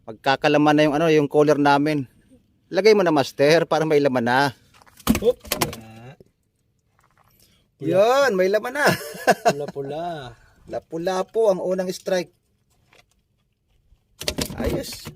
Magkakalaman na yung ano, yung collar namin. Lagay mo na master para may laman na. Hop! Yan, may laman na. Pula-pula. Lapu-lapu ang unang strike. Ayos.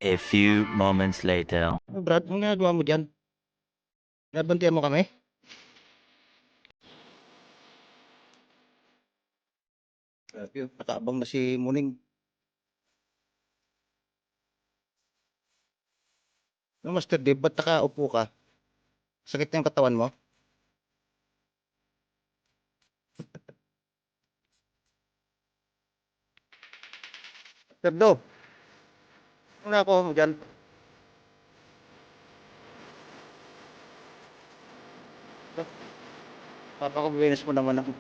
A few moments later. Brad, anong ginagawa mo dyan? Nabantiyan mo kami? Grabe, nakaabang na si Muning. No, Master Dave, ba't nakaupo ka? Sakit na yung katawan mo? Master Do, ano na ako mo dyan? Papakubinis mo naman ako.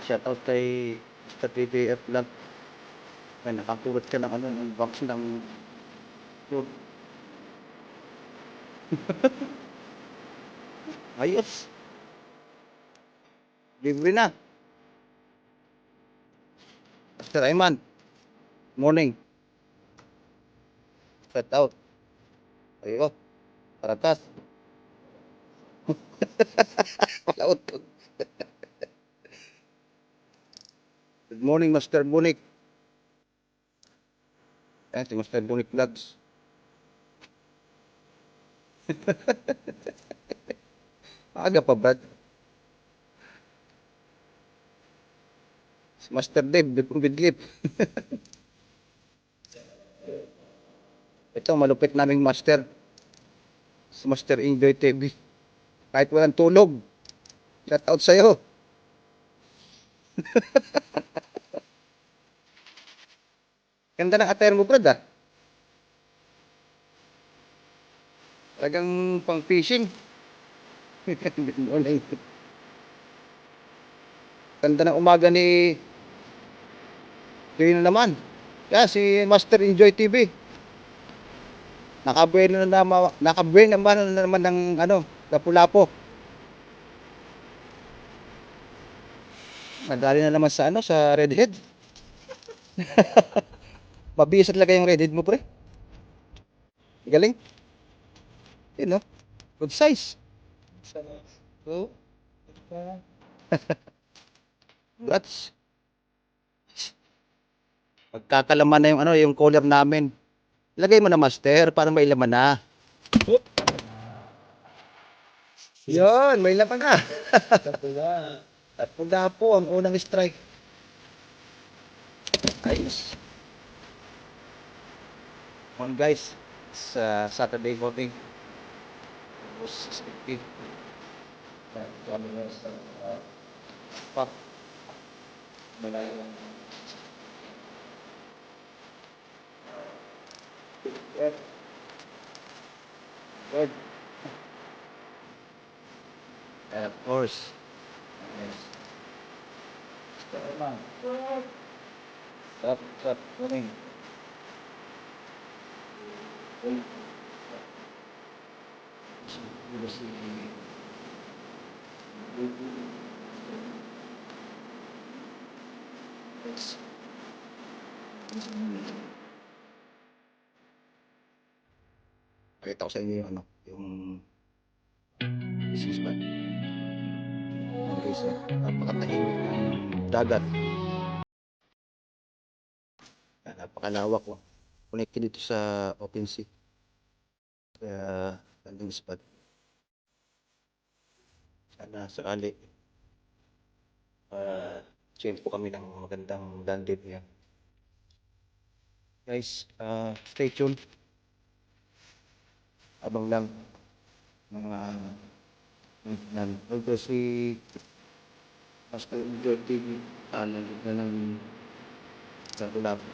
Shoutout kay Mr. PPF Vlog. May nakakulot ka ng ano, ng box ng food. Ayos. Libre na. Master Ayman, morning. Shoutout. Ayo, paratas. Wala utog. Good morning, Master Bunik. Ayan, si Master Bunik Vlogs. Aga pa, Brad. Si Master Dave, bidlip. Ito, malupit naming master. Si Master Enjoy TV. Kahit walang tulog. Shout out sa'yo. Ganda ng attire mo, Brad, ah. Talagang pang fishing. Good morning. Ganda ng umaga ni Yun na naman. Yan, si Master Enjoy TV. Nakabuel naman na naman ng ano, Lapu-Lapu. Madali na naman sa ano, sa redhead. Mabisa talaga yung redhead mo, pre. Galing. Yun, no? Good size. So, that's magkakalaman na yung ano, yung collar namin. Lagay mo na, master, para may laman na. Hop! Yun, may laman na. Pula. At pagka po ang unang strike. Ayos. On guys, sa Saturday morning. Tapos, expected. Pa. Malayo lang. Good. Good. And of course, yes. Stop. Stop. Running. Pakita ko sa inyo yung ano, yung business man. Ano guys, napakatahimik ng dagat. Napakalawak ko. Connected dito sa open sea. Kaya, landing spot. Sana sakali. Change po kami ng magandang landing niya. Guys, stay tuned. Abang lang mga although si Master Enjoy TV nandun na ng Lapu-Lapu.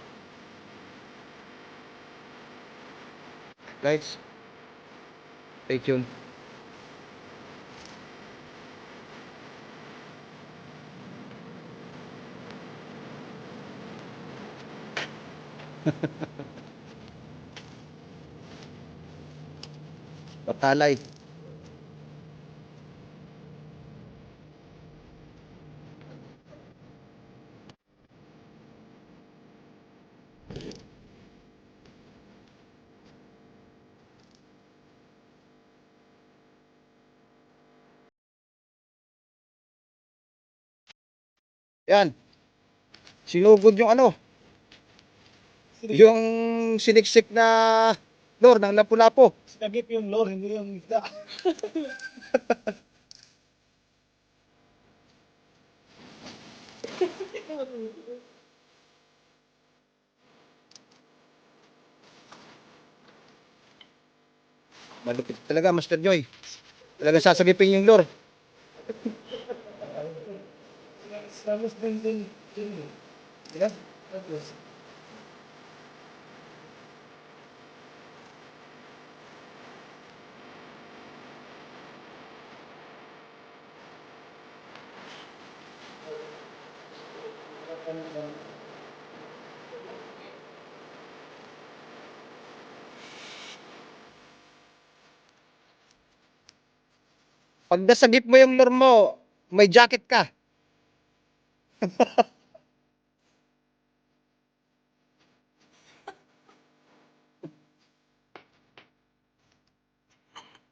Guys, stay tuned. Patalay. Yan. Sinugod yung ano, yung siniksik na lure ng Lapu-Lapu. Sinagip yung lore, hindi yung isda. Malupit talaga, Master Joy. Talagang sasagipin yung lure. Tapos din. Yan. Tapos. Pag nasagip mo yung lure mo, may jacket ka.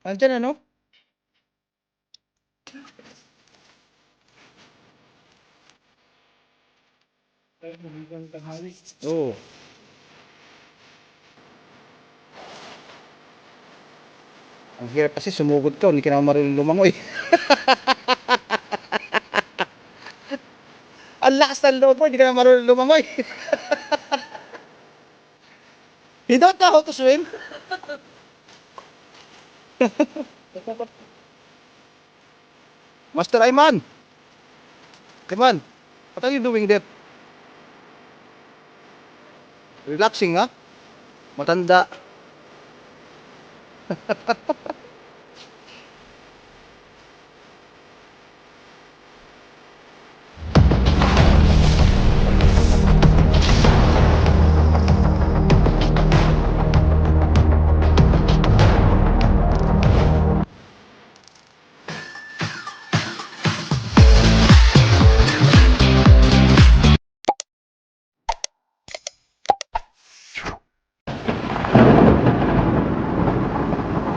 Andyan ano? Ay, bumigang tanghali. Oo. Ang hirap kasi sumugod ka, hindi ka naman marunong lumangoy. Ang lakas ng loob mo, hindi ka naman marunong lumangoy. You don't know how to swim? Master Ayman! Ayman, what are you doing there? Relaxing, ha? Matanda.